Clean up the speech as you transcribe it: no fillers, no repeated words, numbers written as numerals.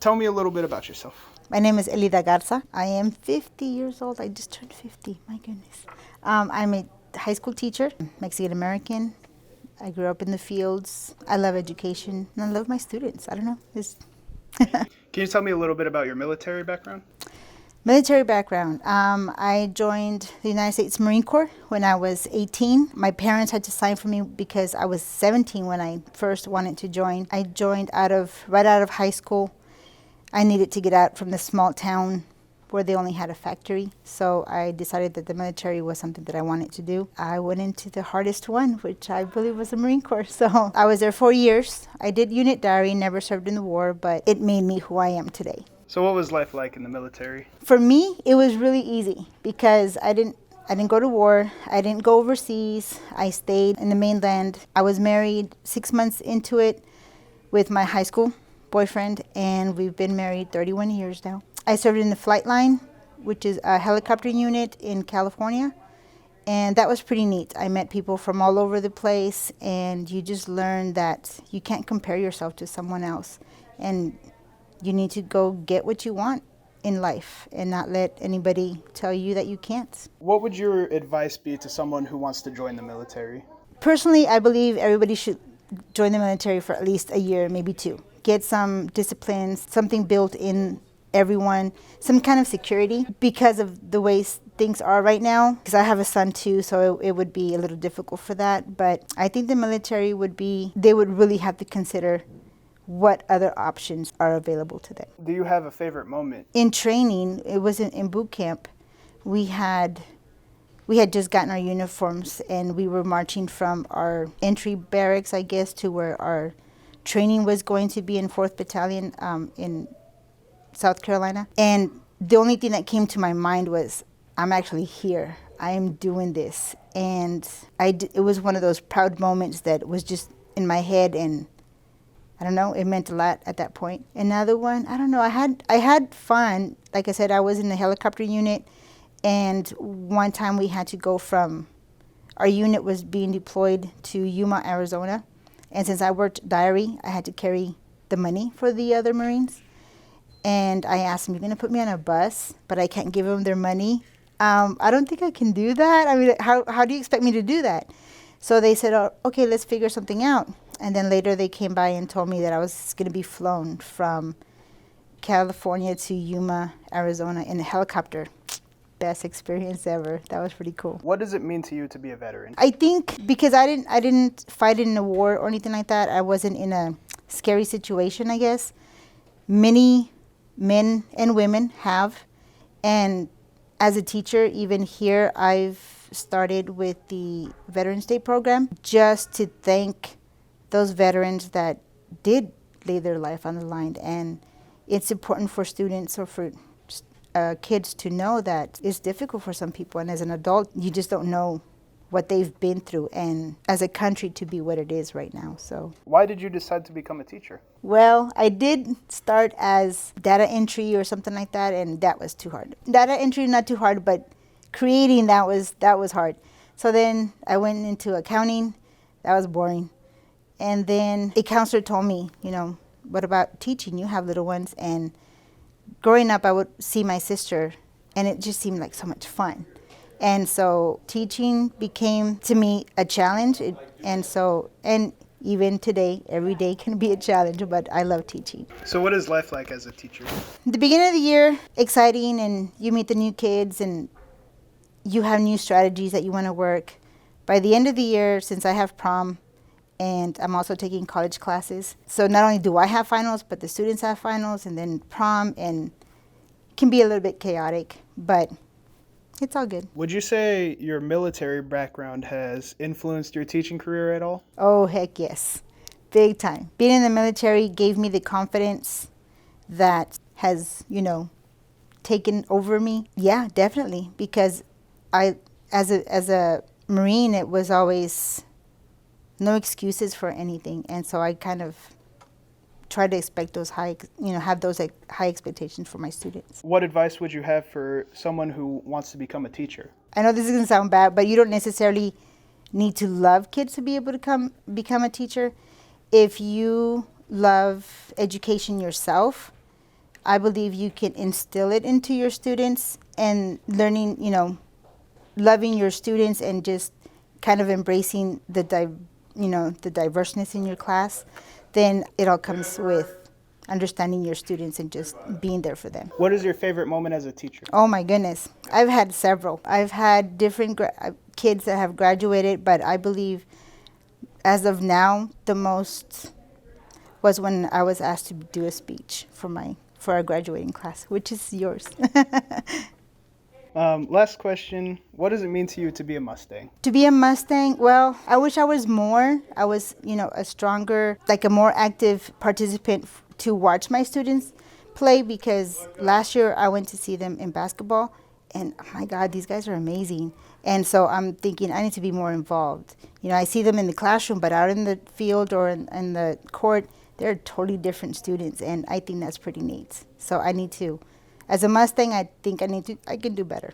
Tell me a little bit about yourself. My name is Elida Garza. I am 50 years old. I just turned 50. My goodness. I'm a high school teacher, Mexican American. I grew up in the fields. I love education and I love my students. I don't know. Can you tell me a little bit about your military background? Military background. I joined the United States Marine Corps when I was 18. My parents had to sign for me because I was 17 when I first wanted to join. I joined right out of high school. I needed to get out from the small town where they only had a factory. So I decided that the military was something that I wanted to do. I went into the hardest one, which I believe was the Marine Corps. So I was there 4 years. I did unit diary, never served in the war, but it made me who I am today. So what was life like in the military? For me, it was really easy because I didn't go to war. I didn't go overseas. I stayed in the mainland. I was married 6 months into it with my high school boyfriend, and we've been married 31 years now. I served in the flight line, which is a helicopter unit in California, and that was pretty neat. I met people from all over the place, and you just learn that you can't compare yourself to someone else, and you need to go get what you want in life and not let anybody tell you that you can't. What would your advice be to someone who wants to join the military? Personally, I believe everybody should join the military for at least a year, maybe 2. Get some disciplines, something built in everyone, some kind of security because of the way things are right now. Because I have a son too, so it would be a little difficult for that. But I think the military they would really have to consider what other options are available to them. Do you have a favorite moment? In training, it was in boot camp. We had just gotten our uniforms and we were marching from our entry barracks, I guess, to where our training was going to be in 4th Battalion in South Carolina. And the only thing that came to my mind was, I'm actually here. I am doing this. And it was one of those proud moments that was just in my head, and I don't know, it meant a lot at that point. Another one, I don't know, I had fun. Like I said, I was in the helicopter unit, and one time we had to go our unit was being deployed to Yuma, Arizona. And since I worked diary, I had to carry the money for the other Marines. And I asked them, you're going to put me on a bus, but I can't give them their money? I don't think I can do that. I mean, how do you expect me to do that? So they said, oh, okay, let's figure something out. And then later they came by and told me that I was going to be flown from California to Yuma, Arizona in a helicopter. Best experience ever. That was pretty cool. What does it mean to you to be a veteran? I think because I didn't fight in a war or anything like that. I wasn't in a scary situation, I guess. Many men and women have. And as a teacher, even here, I've started with the Veterans Day program just to thank those veterans that did lay their life on the line. And it's important for students or for kids to know that it's difficult for some people, and as an adult you just don't know what they've been through, and as a country to be what it is right now. So why did you decide to become a teacher? Well, I did start as data entry or something like that, and that was too hard. Data entry not too hard, but creating that was hard. So then I went into accounting. That was boring. And then a counselor told me, what about teaching? You have little ones. And growing up, I would see my sister, and it just seemed like so much fun. And so teaching became, to me, a challenge. And even today, every day can be a challenge, but I love teaching. So what is life like as a teacher? The beginning of the year, exciting, and you meet the new kids, and you have new strategies that you want to work. By the end of the year, since I have prom, and I'm also taking college classes. So not only do I have finals, but the students have finals, and then prom, and it can be a little bit chaotic, but it's all good. Would you say your military background has influenced your teaching career at all? Oh, heck yes. Big time. Being in the military gave me the confidence that has, taken over me. Yeah, definitely. Because as a Marine, it was always no excuses for anything, and so I kind of try to expect those have those high expectations for my students. What advice would you have for someone who wants to become a teacher? I know this is going to sound bad, but you don't necessarily need to love kids to be able to become a teacher. If you love education yourself, I believe you can instill it into your students and learning, loving your students and just kind of embracing the diverseness in your class, then it all comes with understanding your students and just being there for them. What is your favorite moment as a teacher? Oh my goodness. I've had several. I've had different kids that have graduated, but I believe as of now, the most was when I was asked to do a speech for our graduating class, which is yours. Last question. What does it mean to you to be a Mustang? To be a Mustang, well, I wish I was more. I was, a stronger, like a more active participant to watch my students play, because last year I went to see them in basketball and oh my God, these guys are amazing. And so I'm thinking I need to be more involved. I see them in the classroom, but out in the field or in the court, they're totally different students, and I think that's pretty neat. So I need to, as a Mustang, I think I can do better.